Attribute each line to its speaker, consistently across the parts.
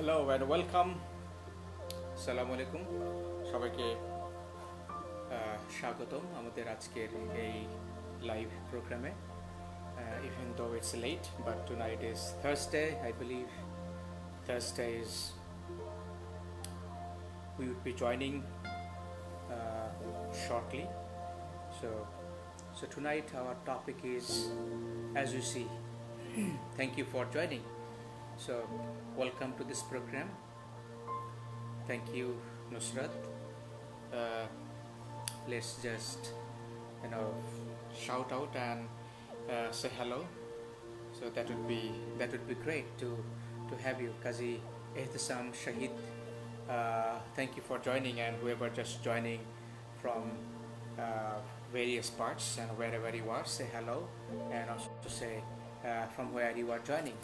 Speaker 1: Hello and welcome. আসসালামু আলাইকুম সবাইকে। স্বাগতম আমাদের আজকের এই লাইভ প্রোগ্রামে। Even though it's late, but tonight is Thursday. I believe Thursday is we would be joining shortly. So, so tonight our topic is, as you see, thank you for joining. So, welcome to this program. Thank you, Nusrat. Uh, let's just shout out and say hello. So that would be great to have you, Kazi Ehtisam Shahid. Thank you for joining, and whoever just joining from various parts and wherever you are, say hello, and also say from where you are joining.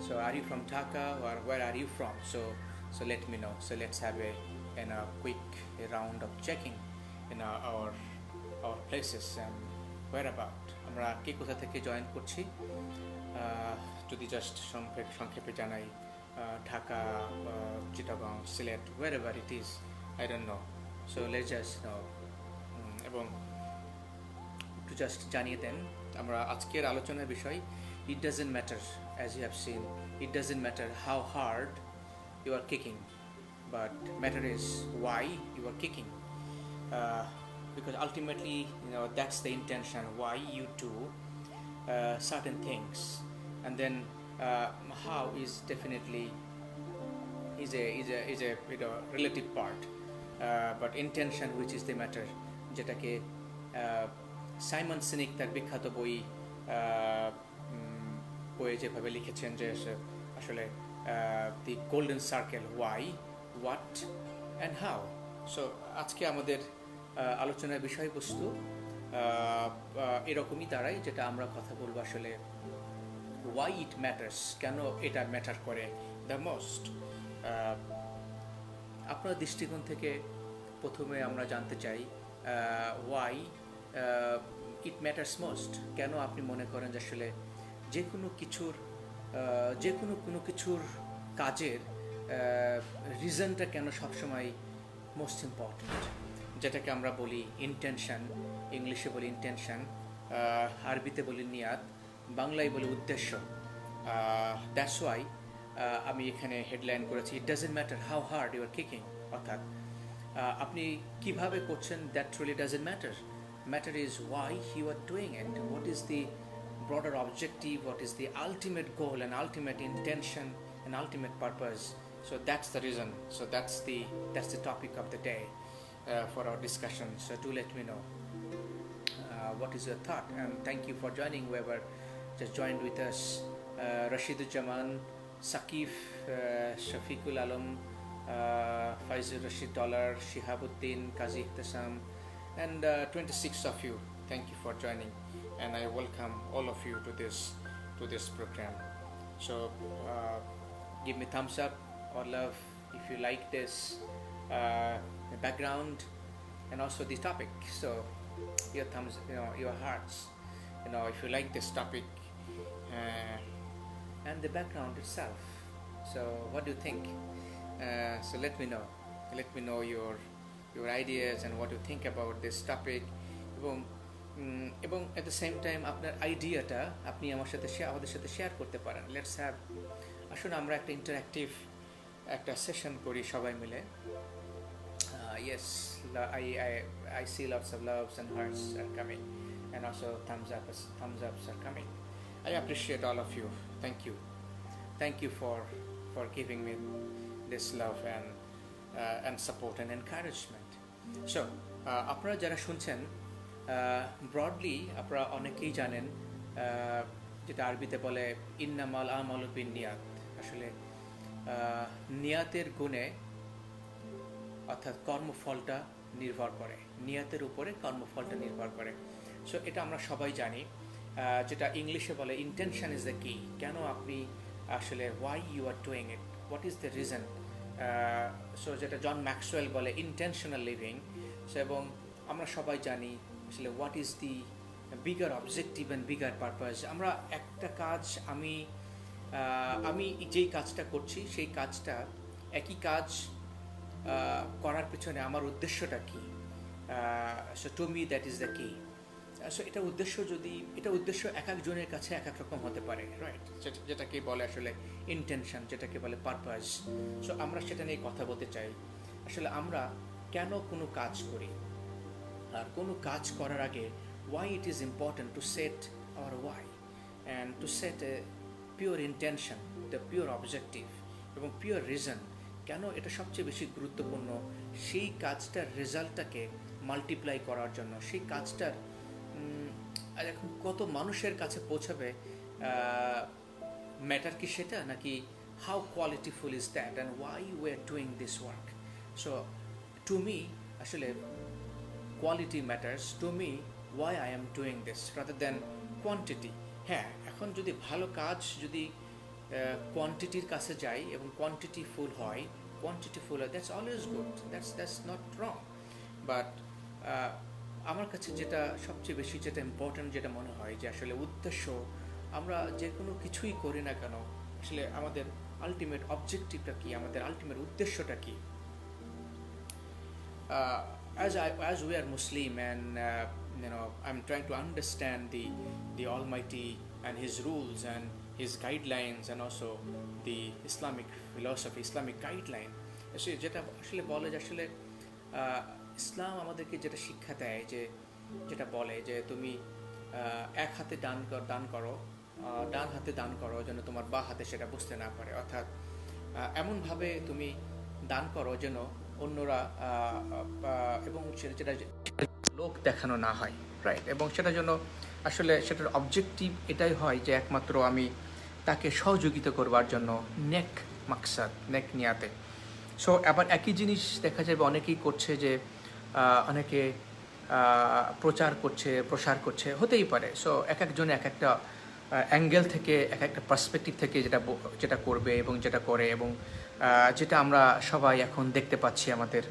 Speaker 1: So are you from Dhaka, or where are you from? So let me know. So let's have a quick round of checking in our places and whereabout. আমরা কে কোথা থেকে join করছি যদি just সংক্ষেপে জানাই, Dhaka, Chittagong, Sylhet, wherever it is, I don't know. So let's just know. এবং একটু just জানিয়ে দেন আমরা আজকের আলোচনার বিষয়, it doesn't matter, as you have seen, it doesn't matter how hard you are kicking, but matter is why you are kicking. Because ultimately, that's the intention why you do certain things, and then how is definitely is a relative part, but intention, which is the matter, যেটাকে Simon Sinek তার বিখ্যাত বইয়ে যেভাবে লিখেছেন যে আসলে the golden circle, why, what and how. So আজকে আমাদের আলোচনার বিষয়বস্তু এরকমই দাঁড়ায়, যেটা আমরা কথা বলবো আসলে ওয়াই ইট ম্যাটার্স, কেন এটা ম্যাটার করে দ্য মোস্ট। আপনার দৃষ্টিকোণ থেকে প্রথমে আমরা জানতে চাই ওয়াই ইট ম্যাটার্স মোস্ট, কেন আপনি মনে করেন যে আসলে যে কোনো কিছুর কাজের রিজনটা কেন সবসময় মোস্ট ইম্পর্ট্যান্ট, যেটাকে আমরা বলি ইন্টেনশন, ইংলিশে বলি ইন্টেনশন, আরবিতে বলি নিয়াত, বাংলায় বলি উদ্দেশ্য। দ্যাটস ওয়াই আমি এখানে হেডলাইন করেছি, it doesn't matter how hard you are kicking, অর্থাৎ আপনি কিভাবে করছেন, that really doesn't matter, matter is why you are doing it, what is the broader objective, what is the ultimate goal and ultimate intention and ultimate purpose. So that's the reason, so that's the topic of the day for our discussion. So do let me know what is your thought, and thank you for joining whoever just joined with us. Rashidul Jaman, Sakif, Shafiqul Alam, Faizul Rashid Dollar, Shihabuddin, Kazi Ihtisam, and 26 of you, thank you for joining, and I welcome all of you to this program. So give me thumbs up or love if you like this background and also the topic. So your thumbs, your hearts, if you like this topic and the background itself. So what do you think? So let me know your ideas and what you think about this topic, এবং at the same time আপনার আইডিয়াটা আপনি আমাদের সাথে share করতে পারেন। আসুন আমরা একটা ইন্টারঅ্যাক্টিভ একটা সেশন করি সবাই মিলে। Yes, I see lots of loves and hearts are coming, and also thumbs ups are coming. I appreciate all of you. Thank you for giving me this love and support and encouragement. So আপনারা যারা শুনছেন, broadly আপনারা অনেকেই জানেন যেটা আরবিতে বলে ইন্নামাল আমালু বিন্নিয়াত, আসলে নিয়াতের গুণে অর্থাৎ কর্মফলটা নির্ভর করে, নিয়াতের উপরে কর্মফলটা নির্ভর করে। সো এটা আমরা সবাই জানি, যেটা ইংলিশে বলে ইন্টেনশন ইজ দ্য কি, কেন আপনি আসলে why you are doing it, what is the reason. So যেটা জন ম্যাক্সওয়েল বলে ইন্টেনশনাল লিভিং। সো এবং আমরা সবাই জানি আসলে what is the bigger objective and bigger purpose. আমরা একটা কাজ আমি আমি যেই কাজটা করছি সেই কাজটা একই কাজ করার পেছনে আমার উদ্দেশ্যটা কী, so to me that is the key. So এটা উদ্দেশ্য এক একজনের কাছে এক এক রকম হতে পারে, রাইট? যেটাকে বলে আসলে ইন্টেনশন, যেটাকে বলে পারপাস। সো আমরা সেটা নিয়ে কথা বলতে চাই। আসলে আমরা কেন কোনো কাজ করি, আর কোনো কাজ করার আগে why it is important to set our why and to set a pure intention, the pure objective এবং pure reason, কেন এটা সবচেয়ে বেশি গুরুত্বপূর্ণ সেই কাজটার রেজাল্টটাকে মাল্টিপ্লাই করার জন্য, সেই কাজটার এখন কত মানুষের কাছে পৌঁছাবে ম্যাটার কি সেটা, নাকি how qualityful is that and why we are doing this work. So to me আসলে quality matters to me, why I am doing this rather than quantity. হ্যাঁ, এখন যদি ভালো কাজ যদি কোয়ান্টিটির কাছে যাই এবং কোয়ান্টিটি ফুল হয়, that's always good, that's not wrong. But আমার কাছে যেটা সবচেয়ে বেশি যেটা ইম্পর্ট্যান্ট যেটা মনে হয় যে আসলে উদ্দেশ্য, আমরা যে কোনো কিছুই করি না কেন আসলে আমাদের আলটিমেট অবজেক্টিভটা কী, আমাদের আলটিমেট উদ্দেশ্যটা কী। As we are Muslim and I'm trying to understand the Almighty and His rules and His guidelines and also the Islamic philosophy, Islamic guideline. যেটা আসলে বলে যে আসলে ইসলাম আমাদেরকে যেটা শিক্ষা দেয়, যেটা বলে যে তুমি এক হাতে দান করো, ডান হাতে দান করো যেন তোমার বা হাতে সেটা বুঝতে না পারে, অর্থাৎ এমনভাবে তুমি দান করো যেন অন্যরা এবং যেটা লোক দেখানো না হয়, রাইট? এবং সেটার জন্য আসলে সেটার অবজেক্টিভ এটাই হয় যে একমাত্র আমি তাকে সহযোগিতা করবার জন্য, নেক মাকসাদ, নেক নিয়াতে। সো আবার একই জিনিস দেখা যাবে অনেকেই করছে, যে অনেকে প্রসার করছে, হতেই পারে। সো এক একজন এক একটা অ্যাঙ্গেল থেকে, এক একটা পার্সপেক্টিভ থেকে যেটা করবে এবং যেটা করে, এবং যেটা আমরা সবাই এখন দেখতে পাচ্ছি আমাদের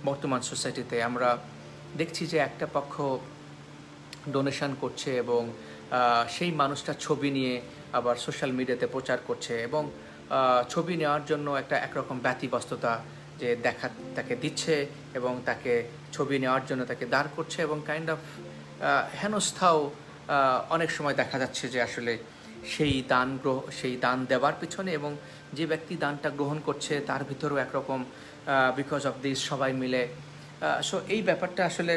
Speaker 1: বর্তমান সোসাইটিতে। আমরা দেখছি যে একটা পক্ষ ডোনেশন করছে এবং সেই মানুষটা ছবি নিয়ে আবার সোশ্যাল মিডিয়াতে প্রচার করছে, এবং ছবি নেওয়ার জন্য একরকম ব্যতিব্যস্ততা যে তাকে দিচ্ছে এবং তাকে ছবি নেওয়ার জন্য তাকে দাঁড় করছে, এবং কাইন্ড অফ হেনস্থাও অনেক সময় দেখা যাচ্ছে যে আসলে সেই দান দেওয়ার পিছনে এবং যে ব্যক্তি দানটা গ্রহণ করছে তার ভিতরেও একরকম বিকজ অফ দিস সবাই মিলে। সো এই ব্যাপারটা আসলে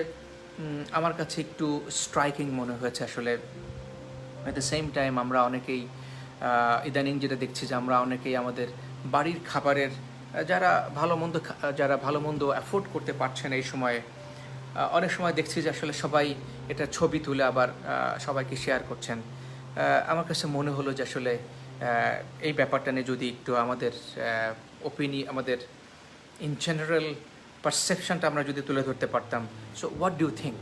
Speaker 1: আমার কাছে একটু স্ট্রাইকিং মনে হয়েছে আসলে। অ্যাট দ্য সেম টাইম আমরা অনেকেই ইদানিং যেটা দেখছি যে আমরা অনেকেই আমাদের বাড়ির খাবারের যারা ভালো মন্দ অ্যাফোর্ড করতে পারছেন এই সময়ে, অনেক সময় দেখছি যে আসলে সবাই এটা ছবি তুলে আবার সবাইকে শেয়ার করছেন। আমার কাছে মনে হলো যে আসলে এই ব্যাপারটা নিয়ে যদি একটু আমাদের আমাদের ইন জেনারেল পারসেপশনটা আমরা যদি তুলে ধরতে পারতাম। So what do you think,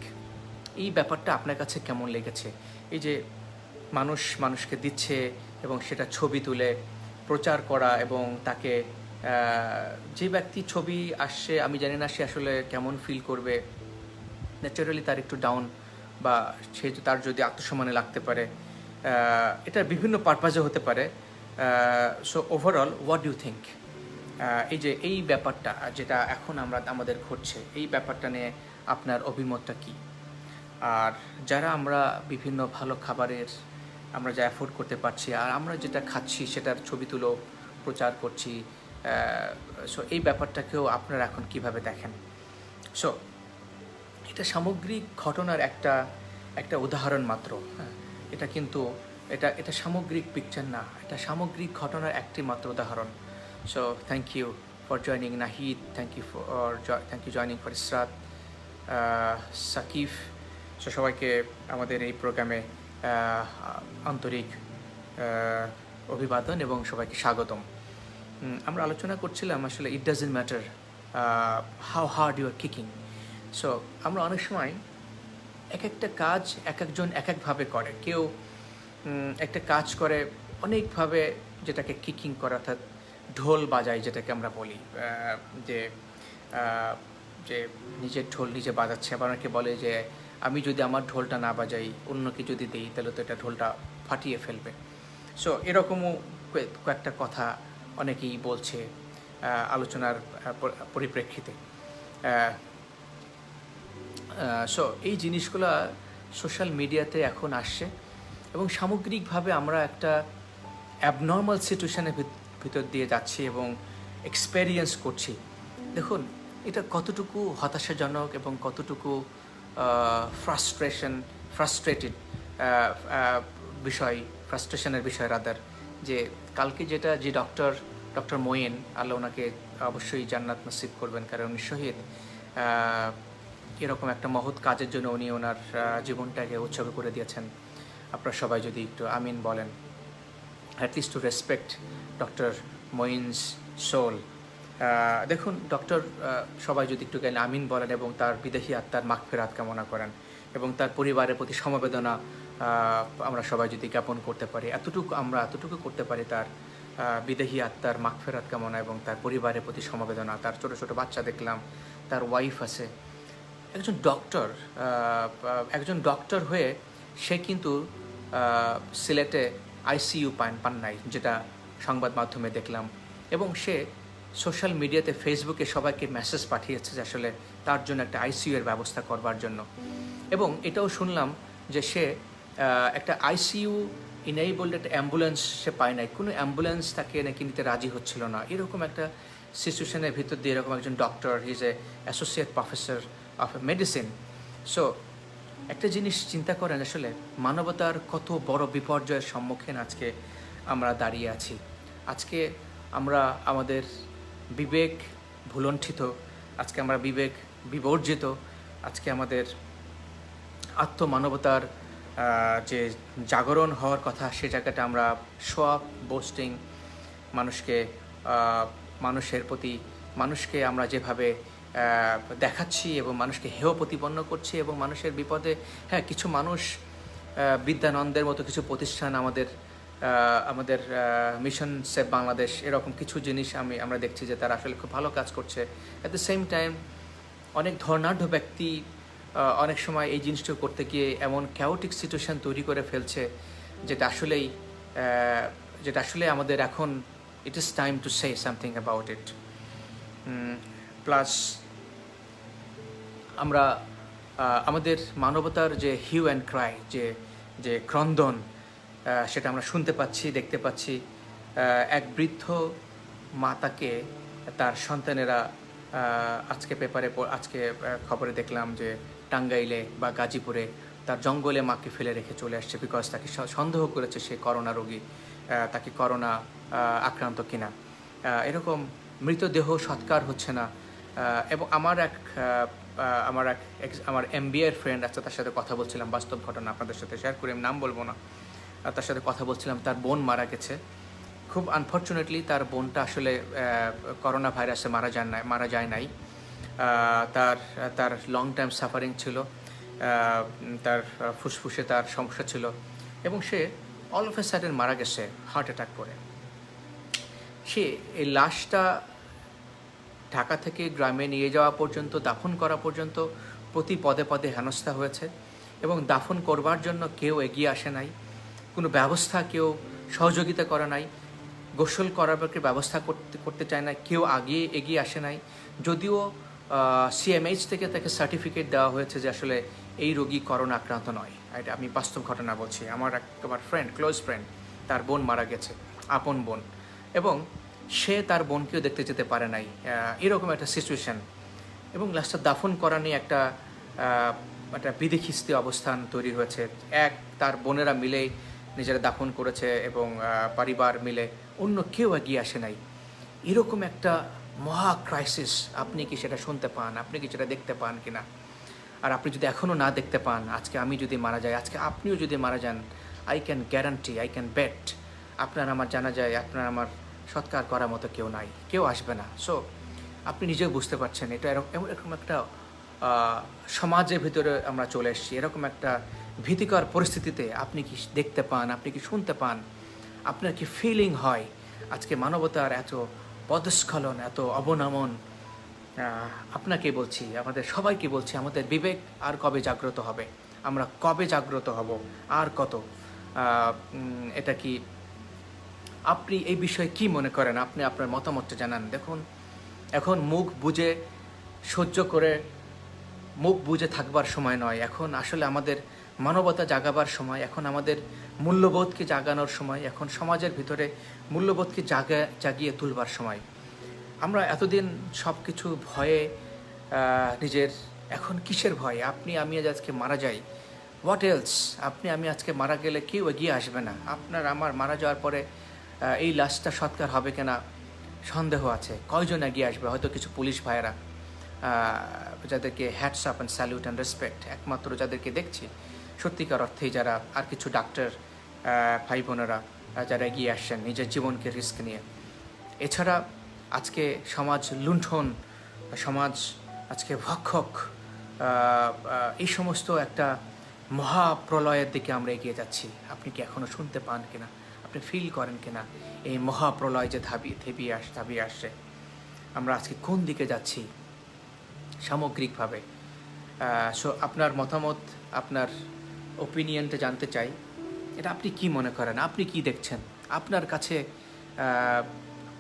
Speaker 1: এই ব্যাপারটা আপনার কাছে কেমন লেগেছে? এই যে মানুষকে দিচ্ছে এবং সেটা ছবি তুলে প্রচার করা, এবং তাকে যে ব্যক্তি ছবি আসছে আমি জানি না সে আসলে কেমন ফিল করবে, ন্যাচারালি তার একটু ডাউন, বা তার যদি আত্মসম্মানে লাগতে পারে, এটা বিভিন্ন পারপাজে হতে পারে। So overall what do you think, এই ব্যাপারটা যেটা এখন আমাদের ঘটছে, এই ব্যাপারটা নিয়ে আপনার অভিমতটা কী? আর যারা আমরা বিভিন্ন ভালো খাবারের আমরা যা অ্যাফোর্ড করতে পারছি আর আমরা যেটা খাচ্ছি সেটার ছবি তুলো প্রচার করছি, সো এই ব্যাপারটাকেও আপনারা এখন কিভাবে দেখেন? সো এটা সামগ্রিক ঘটনার একটা উদাহরণ মাত্র, হ্যাঁ। এটা কিন্তু এটা সামগ্রিক পিকচার না, এটা সামগ্রিক ঘটনার একটি মাত্র উদাহরণ। So thank you for joining Nahid, thank you joining for Israt, Sakif. সো সবাইকে আমাদের এই প্রোগ্রামে আন্তরিক অভিবাদন এবং সবাইকে স্বাগতম। আমরা আলোচনা করছিলাম আসলে it doesn't matter how hard you are kicking. So আমরা অনেক সময় একটা কাজ একজন এক একভাবে করে, কেউ একটা কাজ করে অনেকভাবে, যেটাকে কিকিং করা, অর্থাৎ ঢোল বাজায় যেটাকে আমরা বলি, যে নিজের ঢোল নিজে বাজাচ্ছে। আবার অনেকে বলে যে আমি যদি আমার ঢোলটা না বাজাই, অন্যকে যদি দিই তাহলে তো এটা ঢোলটা ফাটিয়ে ফেলবে। সো এরকমও কয়েকটা কথা অনেকেই বলছে আলোচনার পরিপ্রেক্ষিতে। সো এই জিনিসগুলো সোশ্যাল মিডিয়াতে এখন আসছে এবং সামগ্রিকভাবে আমরা একটা অ্যাবনর্মাল সিচুয়েশনের ভিতর দিয়ে যাচ্ছি এবং এক্সপেরিয়েন্স করছি। দেখুন, এটা কতটুকু হতাশাজনক এবং কতটুকু ফ্রাস্ট্রেটেড ফ্রাস্ট্রেশনের বিষয় রাদার, যে কালকে যে ডক্টর মঈন, আল্লাহ ওনাকে অবশ্যই জান্নাত নসিব করবেন, কারণ উনি শহীদ। এরকম একটা মহৎ কাজের জন্য উনি ওনার জীবনটাকে উৎসর্গ করে দিয়েছেন। আপনারা সবাই যদি একটু আমিন বলেন, at least to respect doctor Moin's soul. দেখুন, ডক্টর সবাই যদি একটু গেলে আমিন বলেন এবং তার বিদেহী আত্মার মাগফিরাত কামনা করেন এবং তার পরিবারের প্রতি সমবেদনা আমরা সবাই যদি জ্ঞাপন করতে পারি, এতটুকু করতে পারি, তার বিদেহী আত্মার মাগফিরাত কামনা এবং তার পরিবারের প্রতি সমবেদনা। তার ছোটো ছোটো বাচ্চা দেখলাম, তার ওয়াইফ আছে। একজন ডক্টর হয়ে সে কিন্তু সিলেটে আইসিইউ পান নাই, যেটা সংবাদ মাধ্যমে দেখলাম, এবং সে সোশ্যাল মিডিয়াতে ফেসবুকে সবাইকে মেসেজ পাঠিয়েছে যে আসলে তার জন্য একটা আইসিইউ এর ব্যবস্থা করবার জন্য। এবং এটাও শুনলাম যে সে একটা আইসিইউ ইনেবলড একটা অ্যাম্বুলেন্স সে পায় নাই, কোনো অ্যাম্বুলেন্স তাকে নাকি নিতে রাজি হচ্ছিল না। এরকম একটা সিচুয়েশনের ভিতর দিয়ে এরকম একজন doctor, he is a associate professor of medicine. So একটা জিনিস চিন্তা করেন, আসলে মানবতার কত বড় বিপর্যয়ের সম্মুখীন আজকে আমরা দাঁড়িয়ে আছি। আজকে আমরা আমাদের বিবেক ভুলণ্ঠিত, আজকে আমরা বিবেক বিবর্জিত, আজকে আমাদের আত্মমানবতার যে জাগরণ হওয়ার কথা সে জায়গাটা আমরা শো অফ, বোস্টিং, মানুষকে আমরা যেভাবে দেখাচ্ছি এবং মানুষকে হেয় প্রতিপন্ন করছি এবং মানুষের বিপদে, হ্যাঁ, কিছু মানুষ বিদ্যানন্দের মতো কিছু প্রতিষ্ঠান, আমাদের মিশন সেভ বাংলাদেশ, এরকম কিছু জিনিস আমরা দেখছি যে তারা আসলে খুব ভালো কাজ করছে। অ্যাট দ্য সেম টাইম অনেক ধর্নাঢ্য ব্যক্তি অনেক সময় এই জিনিসটা করতে গিয়ে এমন ক্যাওটিক সিচুয়েশন তৈরি করে ফেলছে যেটা আসলে আমাদের এখন it is time to say something about it. Plus আমরা আমাদের মানবতার যে হিউ অ্যান্ড ক্রাই, যে ক্রন্দন, সেটা আমরা শুনতে পাচ্ছি, দেখতে পাচ্ছি। এক বৃদ্ধ মাতাকে তার সন্তানেরা আজকে খবরে দেখলাম যে টাঙ্গাইলে বা গাজীপুরে তার জঙ্গলে মাকে ফেলে রেখে চলে আসছে, বিকজ তাকে সন্দেহ করেছে সে করোনা রোগী, তাকে করোনা আক্রান্ত কিনা। এরকম মৃতদেহ সৎকার হচ্ছে না। এবং আমার এমবিএর ফ্রেন্ড আছে, তার সাথে কথা বলছিলাম, বাস্তব ঘটনা আপনাদের সাথে শেয়ার করি, আমি নাম বলবো না। তার সাথে কথা বলছিলাম, তার বোন মারা গেছে। খুব আনফর্চুনেটলি তার বোনটা আসলে করোনা ভাইরাসে মারা যায় নাই। তার লং টাইম সাফারিং ছিল, তার ফুসফুসে তার সমস্যা ছিল এবং সে অল অফ এ সাডেন মারা গেছে হার্ট অ্যাটাক করে। সে এই লাশটা ঢাকা থেকে গ্রামে নিয়ে যাওয়া পর্যন্ত, দাফন করা পর্যন্ত প্রতি পদে পদে হেনস্থা হয়েছে এবং দাফন করবার জন্য কেউ এগিয়ে আসে নাই, কোনো ব্যবস্থা কেউ সহযোগিতা করে নাই, গোসল করার ব্যবস্থা করতে চায় না, কেউ এগিয়ে আসে নাই। যদিও সিএমএইচ থেকে তাকে সার্টিফিকেট দেওয়া হয়েছে যে আসলে এই রোগী করোনা আক্রান্ত নয়। এটা আমি বাস্তব ঘটনা বলছি। আমার ফ্রেন্ড, ক্লোজ ফ্রেন্ড, তার বোন মারা গেছে, আপন বোন, এবং সে তার বোনকেও দেখতে যেতে পারে নাই। এরকম একটা সিচুয়েশান এবং লাস্টে দাফন করা নিয়ে একটা বিধিখিস্তি অবস্থান তৈরি হয়েছে। তার বোনেরা মিলেই নিজেরা দাফন করেছে এবং পরিবার মিলে, অন্য কেউ এগিয়ে আসে নাই। এরকম একটা মহা ক্রাইসিস আপনি কি সেটা শুনতে পান? আপনি কি সেটা দেখতে পান কিনা? আর আপনি যদি এখনও না দেখতে পান, আজকে আমি যদি মারা যাই, আজকে আপনিও যদি মারা যান, I can guarantee, I can bet, আপনার আমার জানা যায়, আপনার আমার সৎকার করার মতো কেউ নাই, কেউ আসবে না। সো আপনি নিজেও বুঝতে পারছেন এটা এরকম একটা সমাজের ভিতরে আমরা চলে এসেছি। এরকম একটা ভীতিকর পরিস্থিতিতে আপনি কি দেখতে পান, আপনি কি শুনতে পান, আপনার কি ফিলিং হয়? আজকে মানবতার এত পদস্খলন, এত অবনমন, আপনাকে বলছি, আমাদের সবাইকে বলছি, আমাদের বিবেক আর কবে জাগ্রত হবে? আমরা কবে জাগ্রত হব? আর কত? এটা কি আপনি এই বিষয়ে কি মনে করেন? আপনি আপনার মতামতটা জানান। দেখুন, এখন মুখ বুজে সহ্য করে মুখ বুজে থাকবার সময় নয়। এখন আসলে আমাদের মানবতা জাগাবার সময়, এখন আমাদের মূল্যবোধকে জাগানোর সময়, এখন সমাজের ভিতরে মূল্যবোধকে জাগিয়ে তুলবার সময়। আমরা এতদিন সব কিছু ভয়ে নিজের, এখন কিসের ভয়? আপনি আমি আজকে মারা যাই, হোয়াট এলস? আপনি আমি আজকে মারা গেলে কেউ এগিয়ে আসবে না। আপনার আমার মারা যাওয়ার পরে এই লাশটা সৎকার হবে কিনা সন্দেহ আছে। কয়জন এগিয়ে আসবে? হয়তো কিছু পুলিশ ভাইয়েরা, যাদেরকে hats up and salute and respect, একমাত্র যাদেরকে দেখছি সত্যিকার অর্থেই যারা, আর কিছু ডাক্তার ভাই বোনেরা যারা এগিয়ে আসছেন নিজের জীবনকে রিস্ক নিয়ে। এছাড়া আজকে সমাজ লুণ্ঠন, সমাজ আজকে ভক্ষক, এই সমস্ত একটা মহাপ্রলয়ের দিকে আমরা এগিয়ে যাচ্ছি। আপনি কি এখনও শুনতে পান কিনা? আপনি ফিল করেন কিনা এই মহাপ্রলয় যে ধাবিয়ে আসছে? আমরা আজকে কোন দিকে যাচ্ছি সামগ্রিকভাবে? সো আপনার মতামত, আপনার ওপিনিয়নটা জানতে চাই। এটা আপনি কি মনে করেন? আপনি কি দেখছেন? আপনার কাছে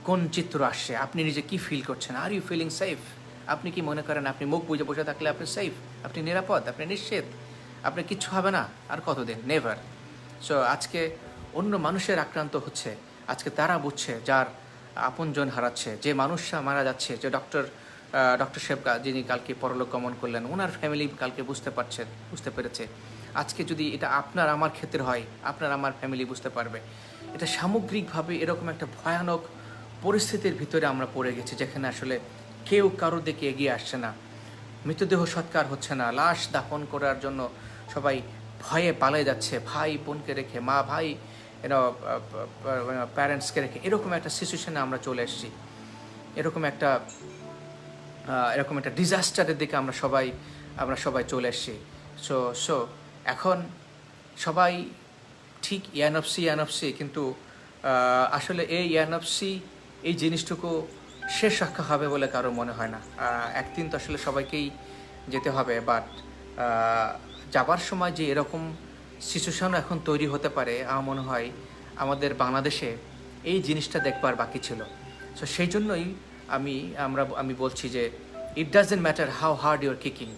Speaker 1: কোন চিত্র আসছে? আপনি নিজে কি ফিল করছেন? Are you feeling safe? আপনি কি মনে করেন আপনি মুখ বুজে বসে থাকলে আপনি সেফ, আপনি নিরাপদ, আপনি নিশ্চিত, আপনার কিচ্ছু হবে না আর কতদিন? নেভার। সো আজকে অন্য মানুষের আক্রান্ত হচ্ছে, আজকে তারা বুঝছে যার আপনজন হারাচ্ছে, যে মানুষরা মারা যাচ্ছে, যে ডক্টর সাহেব যিনি কালকে পরলোক গমন করলেন, ওনার ফ্যামিলি কালকে বুঝতে পেরেছে। আজকে যদি এটা আপনার আমার ক্ষেত্রে হয়, আপনার আমার ফ্যামিলি বুঝতে পারবে। এটা সামগ্রিকভাবে এরকম একটা ভয়ানক পরিস্থিতির ভিতরে আমরা পড়ে গেছি, যেখানে আসলে কেউ কারোর দিকে এগিয়ে আসছে না। মৃতদেহ সৎকার হচ্ছে না, লাশ দাফন করার জন্য সবাই ভয়ে পালিয়ে যাচ্ছে, ভাই বোনকে রেখে, মা ভাই প্যারেন্টসকে রেখে। এরকম একটা সিচুয়েশনে আমরা চলে এসেছি। এরকম একটা ডিজাস্টারের দিকে আমরা সবাই চলে এসেছি। সো এখন সবাই ঠিক ইয়ানফসি, কিন্তু আসলে এই ইয়ানফসি, এই জিনিসটুকু শেষ রক্ষা হবে বলে কারো মনে হয় না। একদিন তো আসলে সবাইকেই যেতে হবে, বাট যাবার সময় যে এরকম সিচুয়েশনও এখন তৈরি হতে পারে, আমার মনে হয় আমাদের বাংলাদেশে এই জিনিসটা দেখবার বাকি ছিল। সো সেই জন্যই আমি বলছি যে it doesn't matter how hard you are kicking,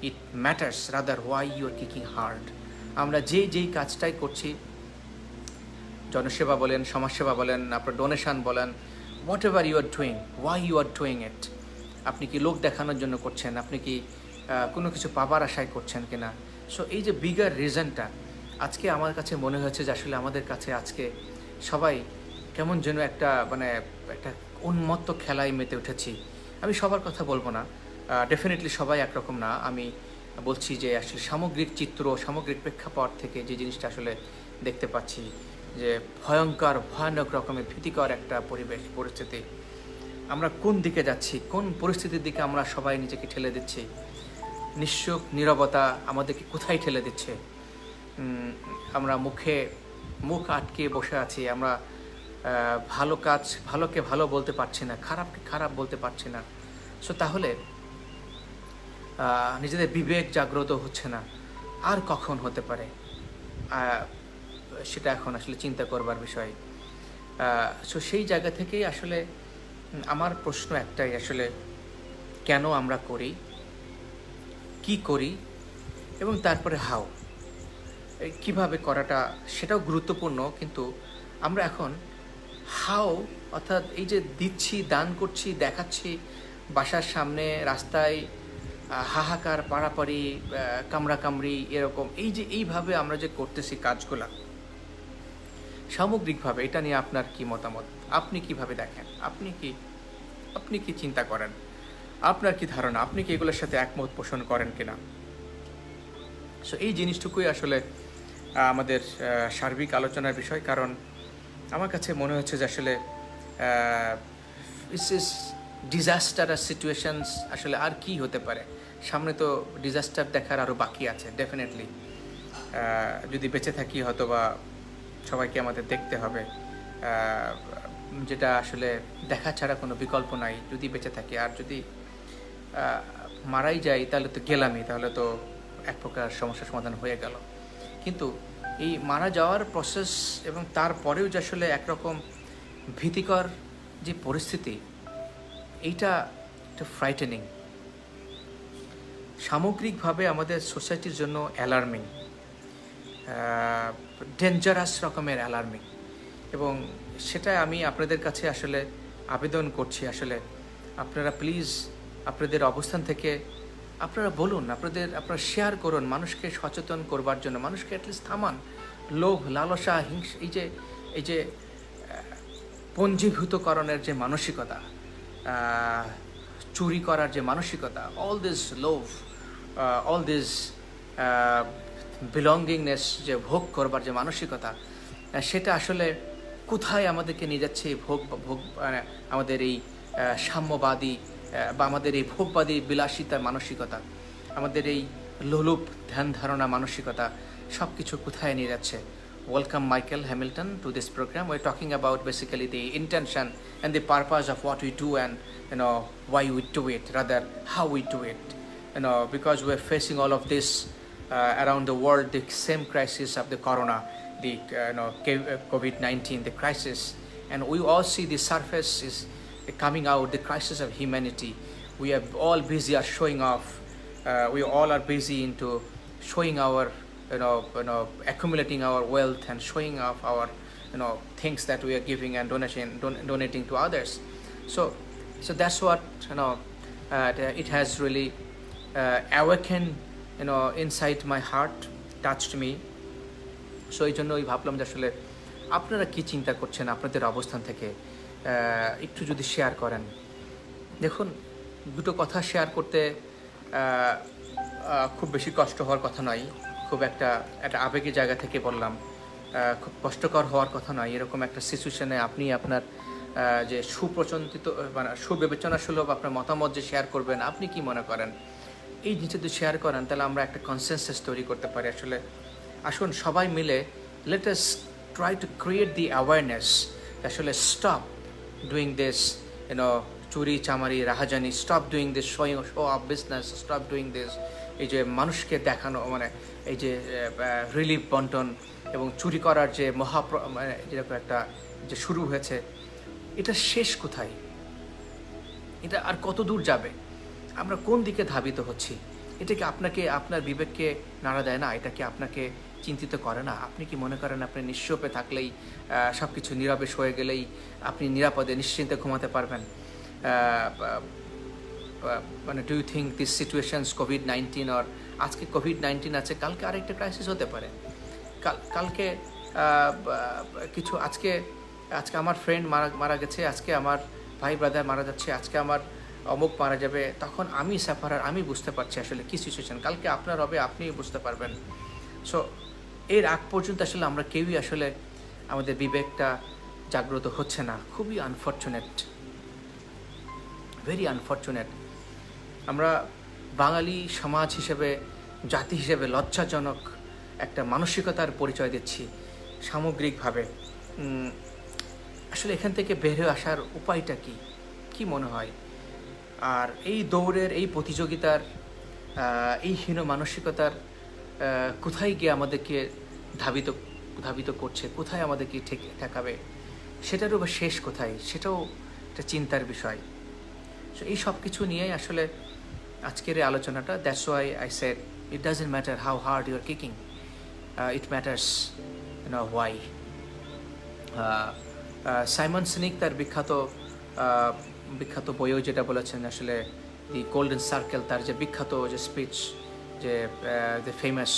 Speaker 1: it matters rather why you are kicking hard. আমরা যেই কাজটাই করছি, জনসেবা বলেন, সমাজসেবা বলেন, আপনার ডোনেশন বলেন, whatever you are doing, why you are doing it. আপনি কি লোক দেখানোর জন্য করছেন? আপনি কি কোনো কিছু পাবার আশায় করছেন কিনা? সো এই যে বিগার রিজনটা, আজকে আমার কাছে মনে হয়েছে যে আসলে আমাদের কাছে আজকে সবাই কেমন যেন একটা উন্মত্ত খেলায় মেতে উঠেছি। আমি সবার কথা বলবো না, ডেফিনেটলি সবাই একরকম না। আমি বলছি যে আসলে সামগ্রিক চিত্র, সামগ্রিক প্রেক্ষাপট থেকে যে জিনিসটা আসলে দেখতে পাচ্ছি, যে ভয়ানক রকমের ভীতিকর একটা পরিস্থিতি। আমরা কোন দিকে যাচ্ছি, কোন পরিস্থিতির দিকে আমরা সবাই নিজেকে ঠেলে দিচ্ছি? নিঃশুক নীরবতা আমাদেরকে কোথায় ঠেলে দিচ্ছে? আমরা মুখ আটকে বসে আছি। আমরা ভালোকে ভালো বলতে পারছি না, খারাপকে খারাপ বলতে পারছি না। সো তাহলে নিজেদের বিবেক জাগ্রত হচ্ছে না। আর কখন হতে পারে সেটা এখন আসলে চিন্তা করবার বিষয়। সো সেই জায়গা থেকেই আসলে আমার প্রশ্ন একটাই, আসলে কেন আমরা করি, কি করি, এবং তারপরে কিভাবে করাটা সেটাও গুরুত্বপূর্ণ। কিন্তু আমরা এখন অর্থাৎ এই যে দিচ্ছি, দান করছি, দেখাচ্ছি, বাসার সামনে রাস্তায় হাহাকার, পাড়াপাড়ি, কামড়াকামড়ি, এরকম এইভাবে আমরা যে করতেছি কাজগুলা সামগ্রিকভাবে, এটা নিয়ে আপনার কি মতামত? আপনি কিভাবে দেখেন? আপনি কি চিন্তা করেন? আপনার কি ধারণা? আপনি কি এগুলোর সাথে একমত পোষণ করেন কিনা? সো এই জিনিসটুকুই আসলে আমাদের সার্বিক আলোচনার বিষয়। কারণ আমার কাছে মনে হচ্ছে যে আসলে ডিজাস্টার সিচুয়েশনস আসলে আর কি হতে পারে? সামনে তো ডিজাস্টার দেখার আরও বাকি আছে ডেফিনেটলি। যদি বেঁচে থাকি হয়তো বা সবাইকে আমাদের দেখতে হবে, যেটা আসলে দেখা ছাড়া কোনো বিকল্প নাই যদি বেঁচে থাকি। আর যদি মারাই যাই তাহলে তো গেলামই, তাহলে তো এক প্রকার সমস্যার সমাধান হয়ে গেল। কিন্তু এই মারা যাওয়ার প্রসেস এবং তারপরেও যে আসলে একরকম ভীতিকর যে পরিস্থিতি, এইটা একটা ফ্রাইটেনিং, সামগ্রিকভাবে আমাদের সোসাইটির জন্য অ্যালার্মিং, ডেঞ্জারাস রকমের অ্যালার্মিং। এবং সেটা আমি আপনাদের কাছে আসলে আবেদন করছি, আসলে আপনারা প্লিজ আপনাদের অবস্থান থেকে আপনারা বলুন, আপনারা শেয়ার করুন, মানুষকে সচেতন করবার জন্য, মানুষকে অ্যাটলিস্ট থামান। লোভ, লালসা, হিংসা, এই যে পঞ্জীভূতকরণের যে মানসিকতা, চুরি করার যে মানসিকতা, অল দিস লোভ, অল দিস বিলঙ্গিংনেস, যে ভোগ করবার যে মানসিকতা, সেটা আসলে কোথায় আমাদেরকে নিয়ে যাচ্ছে? ভোগ আমাদের এই সাম্যবাদী বা আমাদের এই ভোগবাদী বিলাসিতার মানসিকতা, আমাদের এই লোলুপ ধ্যান ধারণা মানসিকতা, সব কিছু কোথায় নিয়ে যাচ্ছে? Welcome Michael Hamilton to this program. We're talking about basically the intention and the purpose of what we do, and why we do it, rather how we do it. Because we're facing all of this around the world, the same crisis of the corona, the COVID-19, the crisis, and we all see the surface is coming out, the crisis of humanity. We are all busy are showing off. We all are busy into showing our accumulating our wealth and showing off our things that we are giving and donating to others. So that's what it has really awakened inside my heart, touched me. So এই জন্যই ভাবলাম যে আসলে আপনারা কি চিন্তা করছেন আপনাদের অবস্থান থেকে, একটু যদি শেয়ার করেন। দেখুন, দুটো কথা শেয়ার করতে খুব বেশি কষ্ট হওয়ার কথা নয়, খুব একটা আবেগের জায়গা থেকে বললাম, খুব কষ্টকর হওয়ার কথা নয়। এরকম একটা সিচুয়েশনে আপনি আপনার যে সুপ্রচলিত মানে সুবিবেচনা সুলভ আপনার মতামত যে শেয়ার করবেন, আপনি কি মনে করেন এই জিনিসটা যদি শেয়ার করেন, তাহলে আমরা একটা কনসেনসাস তৈরি করতে পারি। আসলে আসুন সবাই মিলে let us try to create the awareness, আসলে স্টপ ডুইং দিস চুরি চামারি রাহাজানি, stop doing this show off business, stop doing this এই যে মানুষকে দেখানো, মানে এই যে রিলিফ বন্টন এবং চুরি করার যে যেরকম একটা যে শুরু হয়েছে, এটা শেষ কোথায়? এটা আর কত দূর যাবে? আমরা কোন দিকে ধাবিত হচ্ছি? এটা কি আপনাকে আপনার বিবেককে নাড়া দেয় না? এটা কি আপনাকে চিন্তিত করে না? আপনি কি মনে করেন আপনি নিঃস্বপে থাকলেই, সব কিছু নীরবে সয়ে গেলেই আপনি নিরাপদে নিশ্চিন্তে ঘুমাতে পারবেন? মানে do you think this situations কোভিড-19, আর আজকে কোভিড-19 আছে, কালকে আরেকটা ক্রাইসিস হতে পারে। কালকে কিছু আজকে আমার ফ্রেন্ড মারা গেছে, আজকে আমার ভাই ব্রাদার মারা যাচ্ছে, আজকে আমার অমুক মারা যাবে, তখন আমি সাফারার, আমি বুঝতে পারছি আসলে কী সিচুয়েশন। কালকে আপনার হবে, আপনিই বুঝতে পারবেন। সো এর আগ পর্যন্ত আসলে আমরা কেউই আসলে আমাদের বিবেকটা জাগ্রত হচ্ছে না। খুবই আনফর্চুনেট, ভেরি আনফর্চুনেট। আমরা বাঙালি সমাজ হিসেবে, জাতি হিসেবে লজ্জাজনক একটা মানসিকতার পরিচয় দিচ্ছি সামগ্রিকভাবে। আসলে এখান থেকে বের হয়ে আসার উপায়টা কি মনে হয়? আর এই দৌড়ের, এই প্রতিযোগিতার, এই হীন মানসিকতার কোথায় গিয়ে আমাদেরকে ধাবিত করছে, কোথায় আমাদেরকে ঠেকাবে, সেটারও বা শেষ কোথায়, সেটাও একটা চিন্তার বিষয়। সো এই সব কিছু নিয়েই আসলে আজকের এই আলোচনাটা। That's why I said it doesn't matter how hard you are kicking, it matters why. Simon Sinek তার বিখ্যাত বইও যেটা বলেছেন, আসলে দি গোল্ডেন সার্কেল, তার যে বিখ্যাত যে স্পিচ, যে the famous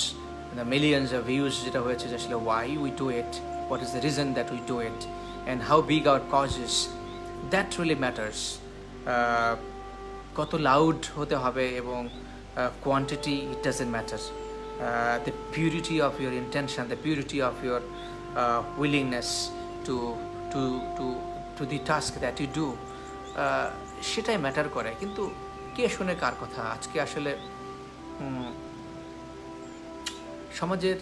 Speaker 1: the millions of views যেটা হয়েছে, যে আসলে why we do it, what is the reason that we do it, and how big our cause is, that really matters. কত লাউড হতে হবে এবং quantity, it doesn't matter. The purity of your intention, the purity of your willingness to the task that you do, সেটাই matter করে। কিন্তু কে শোনে কার কথা? আজকে আসলে সমাজের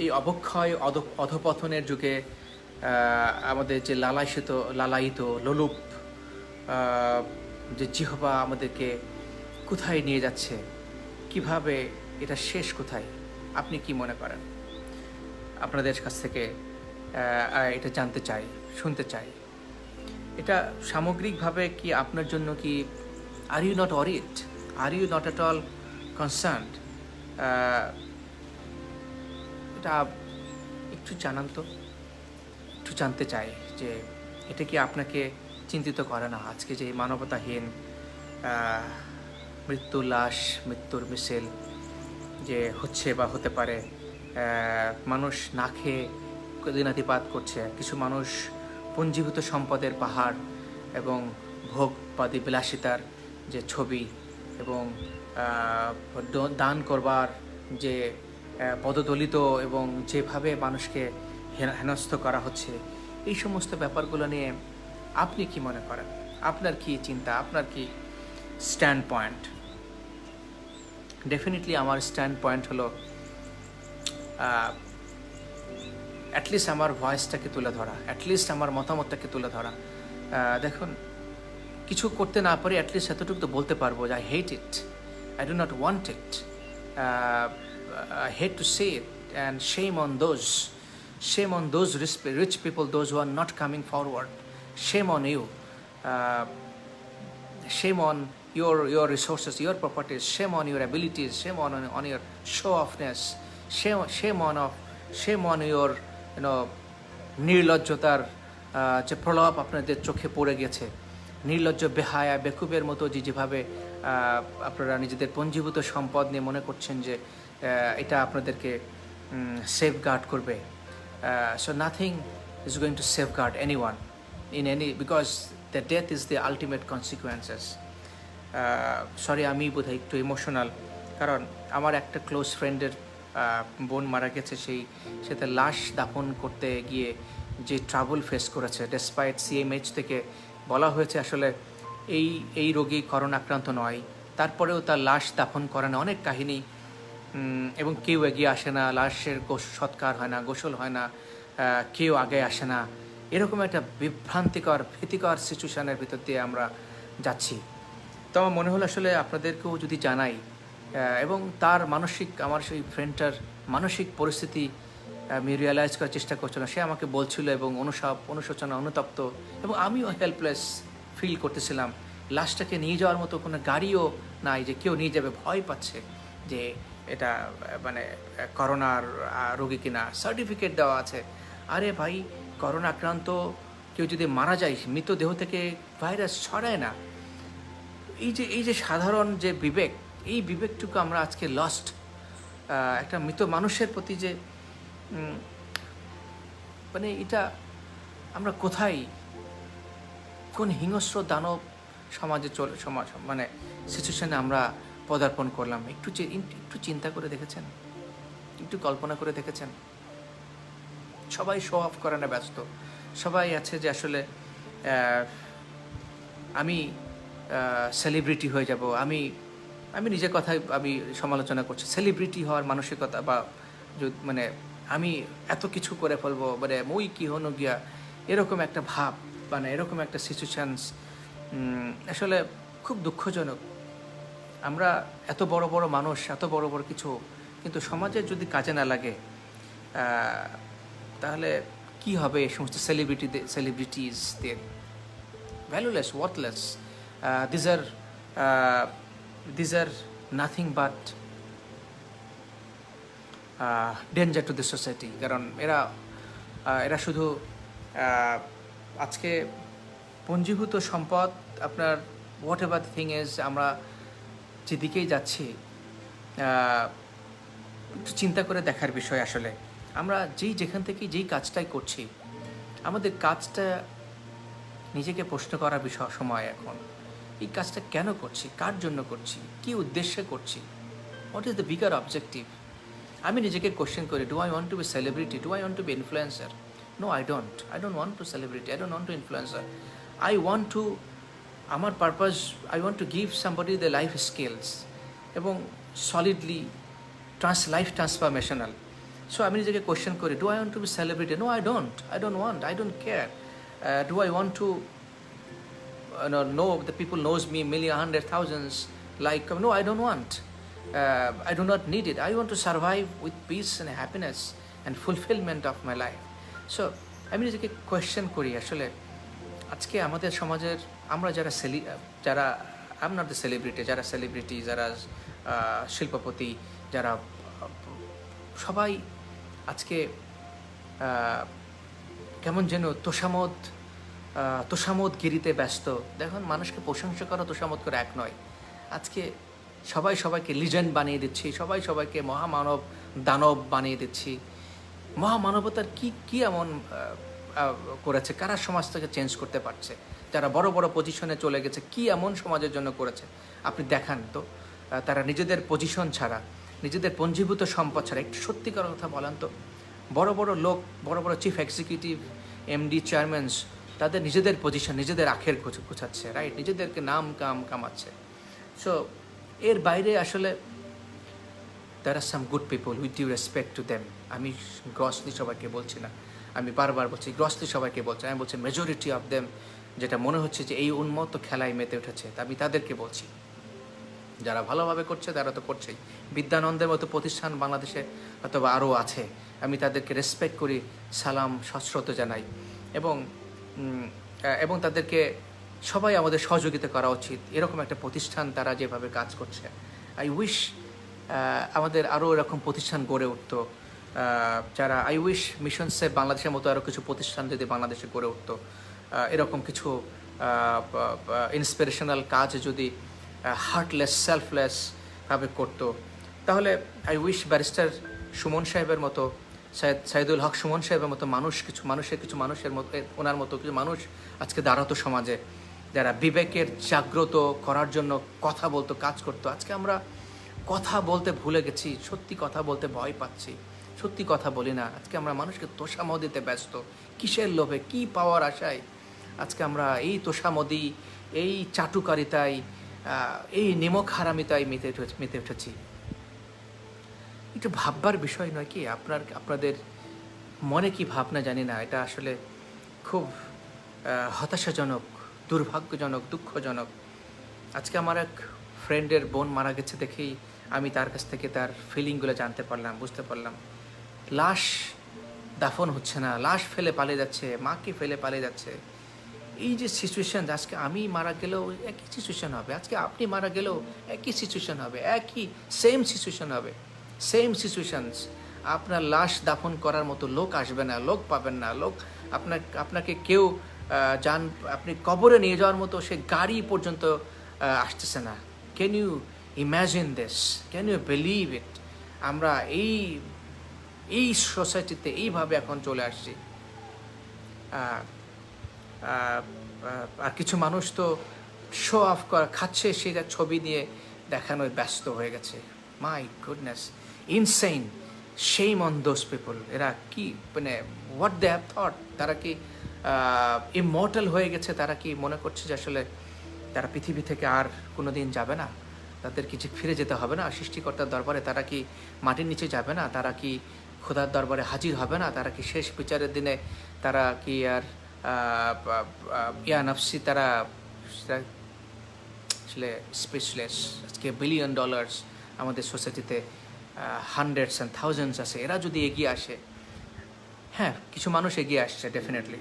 Speaker 1: এই অবক্ষয় অধপতনের যুগে আমাদের যে লালায়িত লোলুপ যে জিহ্বা আমাদেরকে কোথায় নিয়ে যাচ্ছে, কিভাবে এটা শেষ কোথায়? আপনি কি মনে করেন? আপনাদের কাছ থেকে এটা জানতে চাই, শুনতে চাই। এটা সামগ্রিকভাবে কি আপনার জন্য কি are you not worried, are you not at all concerned? এটা একটু জানান তো, একটু জানতে চাই যে এটা কি আপনাকে চিন্তিত করে না? আজকে যে মানবতাহীন মৃত্যুর লাশ, মৃত্যুর মিছিল যে হচ্ছে বা হতে পারে, মানুষ না খেয়ে দিনাতিপাত করছে, কিছু মানুষ পুঞ্জীভূত সম্পদের পাহাড় এবং ভোগবাদী বিলাসিতার যে ছবি এবং দান করবার যে পদদলিত এবং যেভাবে মানুষকে হেনস্থ করা হচ্ছে, এই সমস্ত ব্যাপারগুলো নিয়ে আপনি কি মনে করেন? আপনার কি চিন্তা, আপনার কি স্ট্যান্ড পয়েন্ট? ডেফিনেটলি আমার স্ট্যান্ড পয়েন্ট হলো অ্যাটলিস্ট আমার ভয়েসটাকে তুলে ধরা, অ্যাটলিস্ট আমার মতামতটাকে তুলে ধরা। দেখুন, কিছু করতে না পারি, অ্যাটলিস্ট এতটুকু তো বলতে পারবো যে I hate it, I do not want it, I hate to say it, and shame on those rich people, those who are not coming forward. Shame on you, shame on your resources, your properties, shame on your abilities, shame on your show-offness, shame on your নির্লজ্জতার যে প্রলাপ আপনাদের চোখে পড়ে গেছে, নির্লজ্জ বেহায়া বেকুবের মতো যেভাবে আপনারা নিজেদের পঞ্জীভূত সম্পদ নিয়ে মনে করছেন যে এটা আপনাদেরকে সেফগার্ড করবে। So nothing is going to safeguard anyone in any, because the death is the ultimate consequences. Sorry, আমি বোধহয় একটু ইমোশনাল, কারণ আমার একটা ক্লোজ ফ্রেন্ডের বোন মারা গেছে, সেটা লাশ দাফন করতে গিয়ে যে ট্রাবল ফেস করেছে, ডেসপাইট CMH থেকে বলা হয়েছে আসলে এই রোগী করোনা আক্রান্ত নয়, তারপরেও তার লাশ দাফন করানো অনেক কাহিনী, এবং কেউ এগিয়ে আসে না, লাশের সৎকার হয় না, গোসল হয় না, কেউ আগে আসে না, এরকম একটা বিভ্রান্তিকর ভীতিকর সিচুয়েশনের ভিতর দিয়ে আমরা যাচ্ছি। তো আমার মনে হলো আসলে আপনাদেরকেও যদি জানাই, এবং তার আমার সেই ফ্রেন্ডটার মানসিক পরিস্থিতি আমি রিয়েলাইজ করার চেষ্টা করছিলাম। সে আমাকে বলছিল এবং অনুশোচনা, অনুতপ্ত, এবং আমিও হেল্পলেস ফিল করতেছিলাম। লাশটাকে নিয়ে যাওয়ার মতো কোনো গাড়িও নাই যে কেউ নিয়ে যাবে, ভয় পাচ্ছে যে এটা মানে করোনার রোগী কিনা, সার্টিফিকেট দেওয়া আছে। আরে ভাই, করোনা আক্রান্ত কেউ যদি মারা যায়, মৃতদেহ থেকে ভাইরাস ছড়ায় না। এই যে সাধারণ যে বিবেক, এই বিবেকটুকু আমরা আজকে লস্ট। একটা মৃত মানুষের প্রতি যে মানে এটা আমরা কোথায়, কোন হিংস্র দানব সমাজে মানে সিচুয়েশনে আমরা পদার্পণ করলাম? একটু চিন্তা করে দেখেছেন? একটু কল্পনা করে দেখেছেন? সবাই শো অফ করানো ব্যস্ত, সবাই আছে যে আসলে আমি সেলিব্রিটি হয়ে যাব, আমি নিজের কথায় আমি সমালোচনা করছি, সেলিব্রিটি হওয়ার মানসিকতা, বা মানে আমি এত কিছু করে ফেলবো, মানে মই কি হনো গিয়া, এরকম একটা ভাব, মানে এরকম একটা সিচুয়েশনস আসলে খুব দুঃখজনক। আমরা এত বড় বড় মানুষ, এত বড় বড় কিছু, কিন্তু সমাজের যদি কাজে না লাগে তাহলে কি হবে? এই সমস্ত সেলিব্রিটিজদের valueless, worthless, these are nothing but danger to the society. কারণ এরা শুধু আজকে পঞ্জীভূত সম্পদ, আপনার what ever the thing is, আমরা যেদিকেই যাচ্ছি একটু চিন্তা করে দেখার বিষয়। আসলে আমরা যেখান থেকে যেই কাজটাই করছি, আমাদের কাজটা নিজেকে প্রশ্ন করার সময় এখন। এই কাজটা কেন করছি, কার জন্য করছি, কী উদ্দেশ্যে করছি, what is the bigger objective? আমি নিজেকে কোশ্চেন করি, do I want to be celebrity, do I want to be influencer? No, I don't want to celebrity, I don't want to influencer. আমার purpose, I want to give somebody the life skills এবং solidly life transformational. So আমি নিজেকে question করি, do I want to be celebrity? No, I don't want, I don't care. Do I want two know the people knows me million, hundred thousands, like, no, I don't want. I do not need it. I want to survive with peace and happiness and fulfillment of my life. So আমি নিজেকে question করি, আসলে আজকে আমাদের সমাজের আমরা যারা I am not the celebrity, যারা সেলিব্রিটি, যারা শিল্পপতি, যারা সবাই আজকে কেমন যেন তোষামোদগিরিতে ব্যস্ত। দেখুন, মানুষকে প্রশংসা করা তোষামোদ করে এক নয়। আজকে সবাই সবাইকে লিজেন্ড বানিয়ে দিচ্ছি, সবাই সবাইকে মহামানব দানব বানিয়ে দিচ্ছি। মহামানবতার কি এমন করেছে? কারা সমাজ থেকে চেঞ্জ করতে পারছে? যারা বড় বড় পজিশনে চলে গেছে, কি এমন সমাজের জন্য করেছে আপনি দেখান তো। তারা নিজেদের পজিশন ছাড়া, নিজেদের পঞ্জীভূত সম্পদ ছাড়া, একটু সত্যিকার কথা বলেন তো। বড় বড় লোক, বড় বড় চিফ এক্সিকিউটিভ, এমডি, চেয়ারম্যানস, তাদের নিজেদের পজিশন, নিজেদের আখের গোছাচ্ছে, রাইট? নিজেদেরকে নাম কামাচ্ছে। সো এর বাইরে আসলে there are some good people, with due respect to them. আমি গ্রসলি সবাইকে বলছি না, আমি বারবার বলছি গ্রসলি সবাইকে বলছি, আমি বলছি মেজরিটি অফ দেম, যেটা মনে হচ্ছে যে এই উন্মত্ত খেলায় মেতে উঠেছে, আমি তাদেরকে বলছি। যারা ভালোভাবে করছে তারা তো করছেই। বিদ্যানন্দের মতো প্রতিষ্ঠান বাংলাদেশে অথবা আরও আছে, আমি তাদেরকে রেসপেক্ট করি, সালাম সশ্রদ্ধ জানাই, এবং তাদেরকে সবাই আমাদের সহযোগিতা করা উচিত। এরকম একটা প্রতিষ্ঠান তারা যেভাবে কাজ করছে, আই উইশ আমাদের আরও এরকম প্রতিষ্ঠান গড়ে উঠতো। যারা আই উইশ মিশন সেভ বাংলাদেশের মতো আরও কিছু প্রতিষ্ঠান যদি বাংলাদেশে গড়ে উঠতো, এরকম কিছু ইন্সপিরেশনাল কাজ যদি হার্টলেস, সেলফলেসভাবে করতো, তাহলে আই উইশ ব্যারিস্টার সুমন সাহেবের মতো, সাইদুল হক সুমন সাহেবের মতো কিছু মানুষের মতো, ওনার মতো কিছু মানুষ আজকে দাঁড়াতো সমাজে, যারা বিবেকের জাগ্রত করার জন্য কথা বলতো, কাজ করতো। আজকে আমরা কথা বলতে ভুলে গেছি, সত্যি কথা বলতে ভয় পাচ্ছি, সত্যি কথা বলি না। আজকে আমরা মানুষকে তোষামদিতে ব্যস্ত, কিসের লোভে, কি পাওয়ার আশায় আজকে আমরা এই তোষামদি, এই চাটুকারিতায়, এই নিমক হারামিতায় মেতে উঠেছি। একটু ভাববার বিষয় নয় কি? আপনাদের মনে কি ভাবনা জানি না, এটা আসলে খুব হতাশাজনক, দুর্ভাগ্যজনক, দুঃখজনক। আজকে আমার এক ফ্রেন্ডের বোন মারা গেছে দেখেই আমি তার কাছ থেকে তার ফিলিংগুলো জানতে পারলাম, বুঝতে পারলাম। লাশ দাফন হচ্ছে না, লাশ ফেলে পালিয়ে যাচ্ছে, মাকে ফেলে পালিয়ে যাচ্ছে। এই যে সিচুয়েশান, আজকে আমি মারা গেলেও একই সিচুয়েশান হবে, আজকে আপনি মারা গেলেও একই সিচুয়েশান হবে, সেম সিচুয়েশান হবে, সেম সিচুয়েশানস। আপনার লাশ দাফন করার মতো লোক আসবে না, লোক পাবেন না, আপনাকে কেউ আপনি কবরে নিয়ে যাওয়ার মতো সে গাড়ি পর্যন্ত আসতেছে না। Can you imagine this? Can you believe it? আমরা এই সোসাইটিতে এইভাবে এখন চলে আসছি। আর কিছু মানুষ তো শো অফ খাচ্ছে, সেটা ছবি নিয়ে দেখানোয় ব্যস্ত হয়ে গেছে। My goodness, insane, shame on those people. এরা কি মানে হোয়াট দে হ্যাভ থট? তারা কি ইমর্টাল হয়ে গেছে? তারা কি মনে করছে যে আসলে তারা পৃথিবী থেকে আর কোনো দিন যাবে না, তাদের কিছু ফিরে যেতে হবে না সৃষ্টিকর্তার দরবারে? তারা কি মাটির নিচে যাবে না? তারা কি খোদার দরবারে হাজির হবে না? তারা কি শেষ বিচারের দিনে তারা কি আর নাফসি, তারা আসলে স্পেশালিস্ট? আজকে $1 বিলিয়ন আমাদের সোসাইটিতে হান্ড্রেডস অ্যান্ড থাউজেন্ডস আছে। এরা যদি এগিয়ে আসে, হ্যাঁ কিছু মানুষ এগিয়ে আসছে ডেফিনেটলি,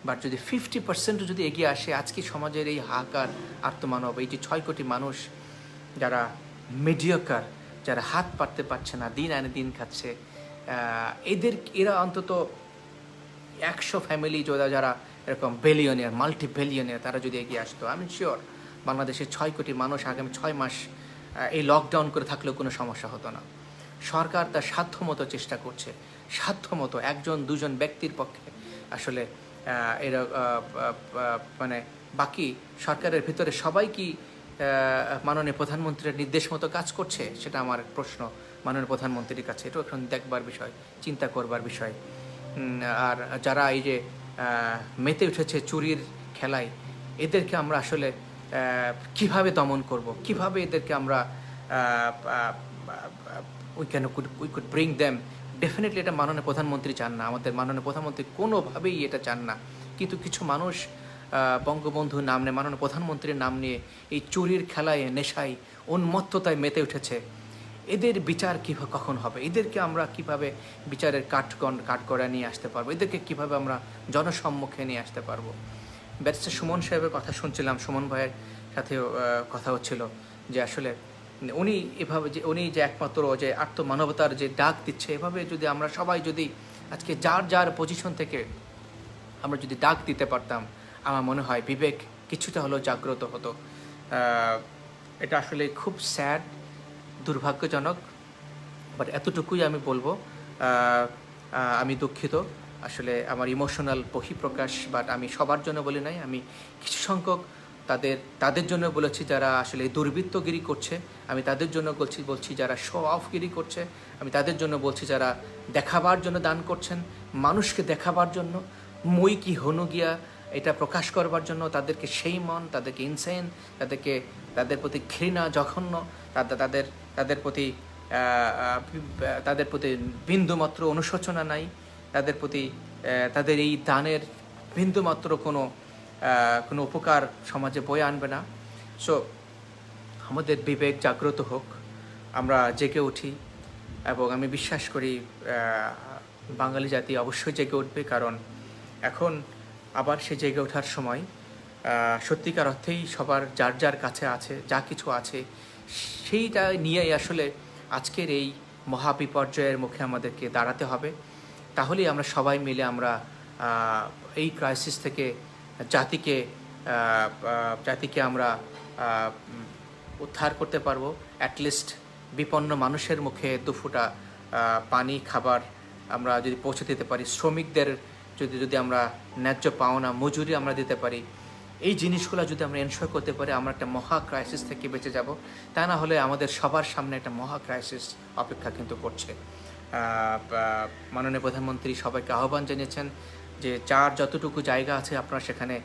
Speaker 1: বাট যদি 50% যদি এগিয়ে আসে, আজকে সমাজের এই হাহাকার আর্তমানব, এই যে 6 কোটি মানুষ যারা মিডিওকার, যারা হাত পাততে পারছে না, দিন আনে দিন খাচ্ছে, এরা অন্তত 100 ফ্যামিলি যারা এরকম বিলিয়নিয়ার, মাল্টি বিলিয়নিয়ার, তারা যদি এগিয়ে আসতো, আমি শিওর বাংলাদেশের 6 কোটি মানুষ আগামী 6 মাস এই লকডাউন করে থাকলেও কোনো সমস্যা হতো না। সরকার তার সাধ্যমতো চেষ্টা করছে, সাধ্যমতো 1-2 ব্যক্তির পক্ষে আসলে এরা মানে বাকি সরকারের ভিতরে সবাই কি মাননীয় প্রধানমন্ত্রীর নির্দেশ মতো কাজ করছে? সেটা আমার প্রশ্ন মাননীয় প্রধানমন্ত্রীর কাছে। এটাও এখন দেখবার বিষয়, চিন্তা করবার বিষয়। আর যারা এই যে মেতে উঠেছে চুরির খেলায়, এদেরকে আমরা আসলে কিভাবে দমন করব, কিভাবে এদেরকে আমরা we could bring them. Definitely এটা মাননীয় প্রধানমন্ত্রী চান না, আমাদের মাননীয় প্রধানমন্ত্রী কোনোভাবেই এটা চান না। কিন্তু কিছু মানুষ বঙ্গবন্ধুর নাম নিয়ে, মাননীয় প্রধানমন্ত্রীর নাম নিয়ে এই চুরির খেলায়, নেশায়, উন্মত্ততায় মেতে উঠেছে। এদের বিচার কখন হবে? এদেরকে আমরা কিভাবে বিচারের কাঠগড়া নিয়ে আসতে পারবো? এদেরকে কিভাবে আমরা জনসম্মুখে নিয়ে আসতে পারবো? ব্যারিস্টার সুমন সাহেবের কথা শুনছিলাম, সুমন ভাইয়ের সাথেও কথা হচ্ছিল যে আসলে উনি এভাবে যে উনি যে একমাত্র যে আত্মমানবতার যে ডাক দিচ্ছে, এভাবে যদি আমরা সবাই যদি আজকে যার যার পজিশন থেকে আমরা যদি ডাক দিতে পারতাম, আমার মনে হয় বিবেক কিছুটা হলেও জাগ্রত হতো। এটা আসলে খুব স্যাড, দুর্ভাগ্যজনক, বাট এতটুকুই আমি বলবো। আমি দুঃখিত, আসলে আমার ইমোশনাল বহিঃপ্রকাশ, বাট আমি সবার জন্য বলি নাই, আমি কিছু সংখ্যক তাদের জন্য বলেছি যারা আসলে দুর্বৃত্তগিরি করছে, আমি তাদের জন্য বলছি যারা শো অফগিরি করছে, আমি তাদের জন্য বলছি যারা দেখাবার জন্য দান করছেন, মানুষকে দেখাবার জন্য, মই কি হনু গিয়া এটা প্রকাশ করবার জন্য, তাদেরকে সেই মন, তাদেরকে ইনসেন, তাদের প্রতি ঘৃণা, জঘন্য, তাদের প্রতি বিন্দুমাত্র অনুশোচনা নাই, তাদের প্রতি তাদের এই দানের বিন্দুমাত্র কোনো উপকার সমাজে বয়ে আনবে না। সো আমাদের বিবেক জাগ্রত হোক, আমরা জেগে উঠি, এবং আমি বিশ্বাস করি বাঙালি জাতি অবশ্যই জেগে উঠবে, কারণ এখন আবার সে জেগে ওঠার সময়। সত্যিকার অর্থেই সবার যার যার কাছে আছে যা কিছু আছে, সেইটা নিয়েই আসলে আজকের এই মহাবিপর্যয়ের মুখে আমাদেরকে দাঁড়াতে হবে। তাহলেই আমরা সবাই মিলে আমরা এই ক্রাইসিস থেকে জাতিকে আমরা উদ্ধার করতে পারবো। অ্যাটলিস্ট বিপন্ন মানুষের মুখে দুফুটা পানি, খাবার আমরা যদি পৌঁছে দিতে পারি, শ্রমিকদের যদি আমরা ন্যায্য পাওনা মজুরি আমরা দিতে পারি, এই জিনিসগুলো যদি আমরা এনশিওর করতে পারি, আমরা একটা মহা ক্রাইসিস থেকে বেঁচে যাব। তা না হলে আমাদের সবার সামনে একটা মহা ক্রাইসিস অপেক্ষা কিন্তু করছে। মাননীয় প্রধানমন্ত্রী সবাইকে আহ্বান জানিয়েছেন যে যার যতটুকু জায়গা আছে আপনারা সেখানে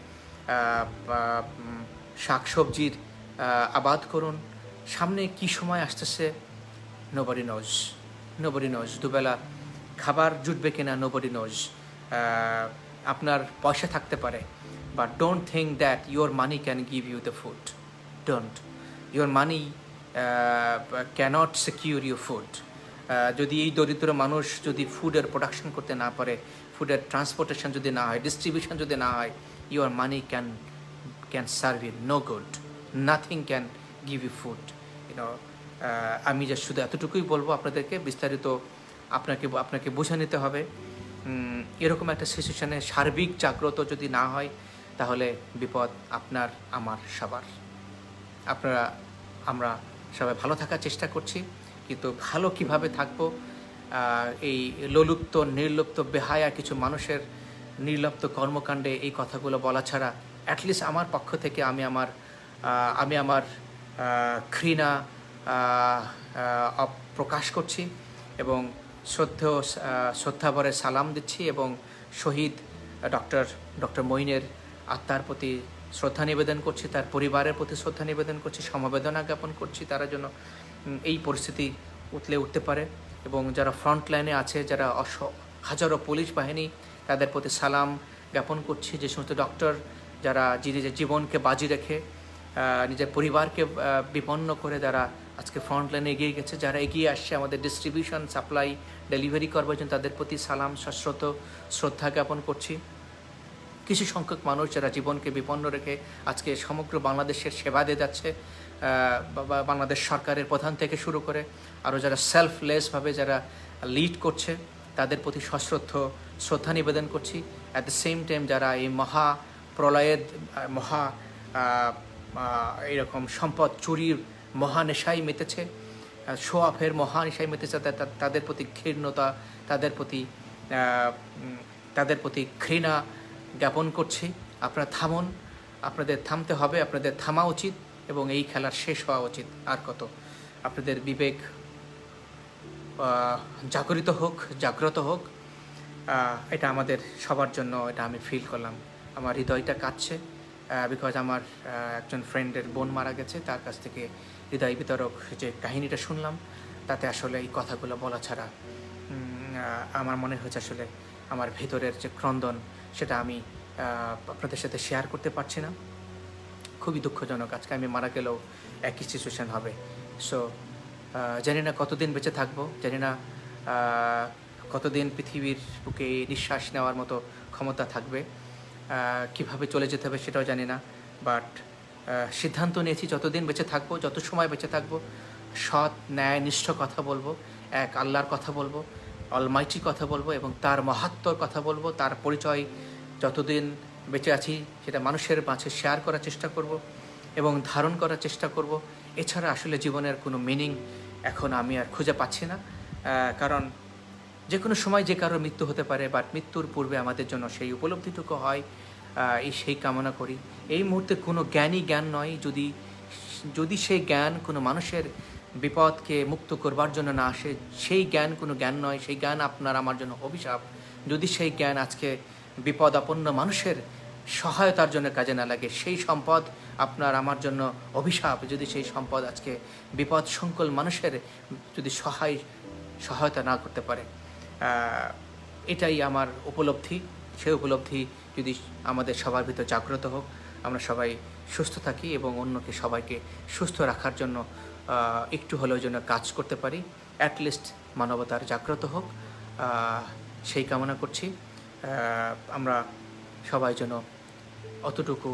Speaker 1: শাকসবজির আবাদ করুন। সামনে কি সময় আসতেছে নোবডি নোজ, দুবেলা খাবার জুটবে কিনা নোবডি নোজ। আপনার পয়সা থাকতে পারে, but don't think that your money can give you the food. Don't, your money can't secure your food. যদি এই দরিদ্র মানুষ যদি ফুডের প্রোডাকশন করতে না পারে, ফুডের ট্রান্সপোর্টেশন যদি না হয়, ডিস্ট্রিবিউশন যদি না হয়, your money can serve you no good, nothing can give you food. আমি যে শুধু এতটুকুই বলবো আপনাদেরকে, বিস্তারিত আপনাকে বুঝে নিতে হবে। এরকম একটা সিচুয়েশনে সার্বিক জাগ্রত যদি না হয়, তাহলে বিপদ আপনার, আমার, সবার। আমরা সবাই ভালো থাকার চেষ্টা করছি, কিন্তু ভালো কিভাবে থাকবো, এই লোলুপ্ত নির্লুপ্ত বেহায়া কিছু মানুষের নির্লুপ্ত কর্মকাণ্ডে এই কথাগুলো বলা ছাড়া, অ্যাটলিস্ট আমার পক্ষ থেকে আমি আমার ঘৃণা প্রকাশ করছি এবং শ্রদ্ধাভরে সালাম দিচ্ছি, এবং শহীদ ডক্টর মঈনের আত্মার প্রতি শ্রদ্ধা নিবেদন করছি, তার পরিবারের প্রতি শ্রদ্ধা নিবেদন করছি, সমবেদনা জ্ঞাপন করছি তারা যেন এই পরিস্থিতি উঠতে পারে। এবং যারা ফ্রন্ট লাইনে আছে, যারা হাজারো পুলিশ বাহিনী, তাদের প্রতি সালাম জ্ঞাপন করছি। যে সমস্ত ডক্টর যারা নিজের জীবনকে বাজি রেখে, নিজের পরিবারকে বিপন্ন করে যারা আজকে ফ্রন্ট লাইনে এগিয়ে গেছে, যারা এগিয়ে আসছে আমাদের ডিস্ট্রিবিউশন, সাপ্লাই, ডেলিভারি করবার জন্য, তাদের প্রতি সালাম সশ্রদ্ধ শ্রদ্ধা জ্ঞাপন করছি। কিছু সংখ্যক মানুষ যারা জীবনকে বিপন্ন রেখে আজকে সমগ্র বাংলাদেশের সেবা দিয়ে যাচ্ছে, বাংলাদেশ সরকারের প্রধান থেকে শুরু করে আরও যারা সেলফলেসভাবে যারা লিড করছে, তাদের প্রতি শ্রদ্ধা নিবেদন করছি। অ্যাট দ্য সেম টাইম যারা এই প্রলয়ের এইরকম সম্পদ চুরির মহানেশায় মেতেছে, শো অফের মহানেশায় মেতেছে, তাদের প্রতি ঘৃণ্যতা, তাদের প্রতি ঘৃণা জ্ঞাপন করছি। আপনারা থামুন, আপনাদের থামতে হবে, আপনাদের থামা উচিত, এবং এই খেলার শেষ হওয়া উচিত। আর কত? আপনাদের বিবেক জাগ্রত হোক, এটা আমাদের সবার জন্য, এটা আমি ফিল করলাম। আমার হৃদয়টা কাঁদছে, বিকজ আমার একজন ফ্রেন্ডের বোন মারা গেছে, তার কাছ থেকে হৃদয় বিতরক যে কাহিনীটা শুনলাম, তাতে আসলে এই কথাগুলো বলা ছাড়া আমার মনে হয়েছে আসলে আমার ভেতরের যে ক্রন্দন, সেটা আমি আপনাদের সাথে শেয়ার করতে পারছি না। খুবই দুঃখজনক। আজকে আমি মারা গেলেও একই সিচুয়েশান হবে। সো জানি না কতদিন বেঁচে থাকবো, জানি না কতদিন পৃথিবীর বুকে নিঃশ্বাস নেওয়ার মতো ক্ষমতা থাকবে। কিভাবে চলে যেতে হবে সেটাও জানি না, বাট সিদ্ধান্ত নিয়েছি যতদিন বেঁচে থাকবো, যত সময় বেঁচে থাকবো, সৎ ন্যায় নিষ্ঠ কথা বলবো, এক আল্লাহর কথা বলবো, অলমাইটি কথা বলবো এবং তার মাহাত্ম্যর কথা বলবো। তার পরিচয় যতদিন বেঁচে আছি সেটা মানুষের মাঝে শেয়ার করার চেষ্টা করব এবং ধারণ করার চেষ্টা করব। এছাড়া আসলে জীবনের কোনো মিনিং এখন আমি আর খুঁজে পাচ্ছি না, কারণ যে কোনো সময় যে কারোর মৃত্যু হতে পারে, বাট মৃত্যুর পূর্বে আমাদের জন্য সেই উপলব্ধিটুকু হয়, সেই কামনা করি। এই মুহূর্তে কোনো জ্ঞানই জ্ঞান নয় যদি সেই জ্ঞান কোনো মানুষের বিপদকে মুক্ত করবার জন্য না আসে, সেই জ্ঞান কোনো জ্ঞান নয়, সেই জ্ঞান আপনার আমার জন্য অভিশাপ। যদি সেই জ্ঞান আজকে বিপদাপন্ন মানুষের সহায়তার জন্য কাজে না লাগে, সেই সম্পদ আপনার আমার জন্য অভিশাপ। যদি সেই সম্পদ আজকে বিপদ সংকুল মানুষের যদি সহায়তা না করতে পারে, এটাই আমার উপলব্ধি। সেই উপলব্ধি যদি আমাদের সবার ভিতর জাগ্রত হোক, আমরা সবাই সুস্থ থাকি এবং অন্যকে সবাইকে সুস্থ রাখার জন্য একটু হলেও যেন কাজ করতে পারি, অ্যাটলিস্ট মানবতার জাগ্রত হোক, সেই কামনা করছি। আমরা সবাই যেন অতটুকু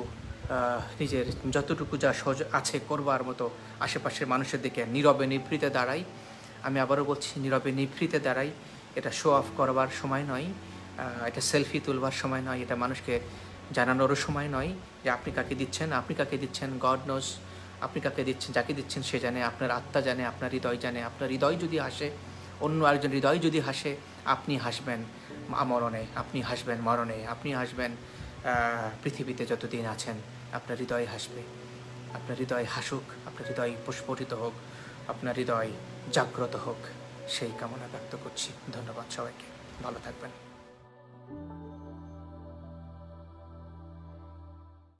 Speaker 1: নিজের যতটুকু যা আছে করবার মতো আশেপাশের মানুষের দিকে নীরবে নিভৃতে দাঁড়াই। আমি আবারও বলছি, নীরবে নিভৃতে দাঁড়াই। এটা শো অফ করবার সময় নয়, এটা সেলফি তুলবার সময় নয়, এটা মানুষকে জানানোরও সময় নয় যে আপনি কাকে দিচ্ছেন, গড নোজ। আপনি কাকে দিচ্ছেন, যাকে দিচ্ছেন সে জানে, আপনার আত্মা জানে, আপনার হৃদয় জানে। আপনার হৃদয় যদি হাসে, অন্য একজন হৃদয় যদি হাসে, আপনি হাসবেন আমরণে, আপনি হাসবেন মরণে, আপনি হাসবেন পৃথিবীতে যতদিন আছেন। আপনার হৃদয় হাসবে, আপনার হৃদয় হাসুক, আপনার হৃদয় প্রস্ফুটিত হোক, আপনার হৃদয় জাগ্রত হোক, সেই কামনা ব্যক্ত করছি। ধন্যবাদ সবাইকে, ভালো থাকবেন।